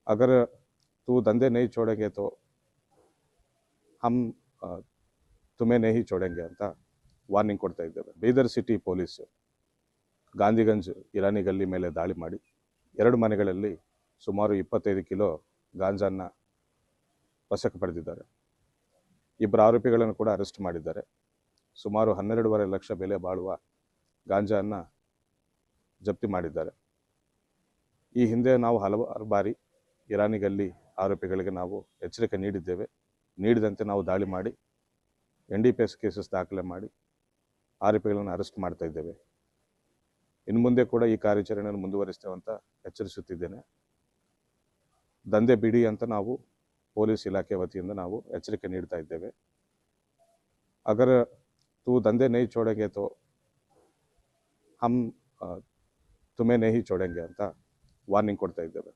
अगर तू धंधे नहीं छोड़ेंगे तो हम तुम्हें नहीं छोड़ेंगे ಅಂತ ವಾರ್ನಿಂಗ್ ಕೊಡ್ತಾ ಇದ್ದೇವೆ. ಬೀದರ್ ಸಿಟಿ ಪೊಲೀಸ್ ಗಾಂಧಿಗಂಜ್ ಇರಾನಿ ಗಲ್ಲಿ ಮೇಲೆ ದಾಳಿ ಮಾಡಿ 2 ಮನೆಗಳಲ್ಲಿ ಸುಮಾರು 25 ಕಿಲೋ ಗಾಂಜಾನ್ನ ವಶಕ್ಕೆ ಪಡೆದಿದ್ದಾರೆ. ಇಬ್ಬರು ಆರೋಪಿಗಳನ್ನು ಕೂಡ ಅರೆಸ್ಟ್ ಮಾಡಿದ್ದಾರೆ. ಸುಮಾರು 12.5 ಲಕ್ಷ ಬೆಲೆ ಬಾಳುವ ಗಾಂಜಾನ್ನ ಜಪ್ತಿ ಮಾಡಿದ್ದಾರೆ. ಈ ಹಿಂದೆ ನಾವು ಹಲವಾರು ಬಾರಿ ಇರಾನಿ ಗಲ್ಲಿ ಆರೋಪಿಗಳಿಗೆ ನಾವು ಎಚ್ಚರಿಕೆ ನೀಡಿದ್ದೇವೆ. ನೀಡಿದಂತೆ ನಾವು ದಾಳಿ ಮಾಡಿ NDPS ಕೇಸಸ್ ದಾಖಲೆ ಮಾಡಿ ಆರೋಪಿಗಳನ್ನು ಅರೆಸ್ಟ್ ಮಾಡ್ತಾ ಇದ್ದೇವೆ. ಇನ್ನು ಮುಂದೆ ಕೂಡ ಈ ಕಾರ್ಯಾಚರಣೆಯನ್ನು ಮುಂದುವರಿಸ್ತೇವೆ ಅಂತ ಎಚ್ಚರಿಸುತ್ತಿದ್ದೇನೆ. ದಂಧೆ ಬಿಡಿ ಅಂತ ನಾವು ಪೊಲೀಸ್ ಇಲಾಖೆ ವತಿಯಿಂದ ನಾವು ಎಚ್ಚರಿಕೆ ನೀಡ್ತಾ ಇದ್ದೇವೆ. अगर तू धंधे नहीं छोड़ेंगे तो हम तुम्हें नहीं छोड़ेंगे ಅಂತ ವಾರ್ನಿಂಗ್ ಕೊಡ್ತಾ ಇದ್ದೇವೆ.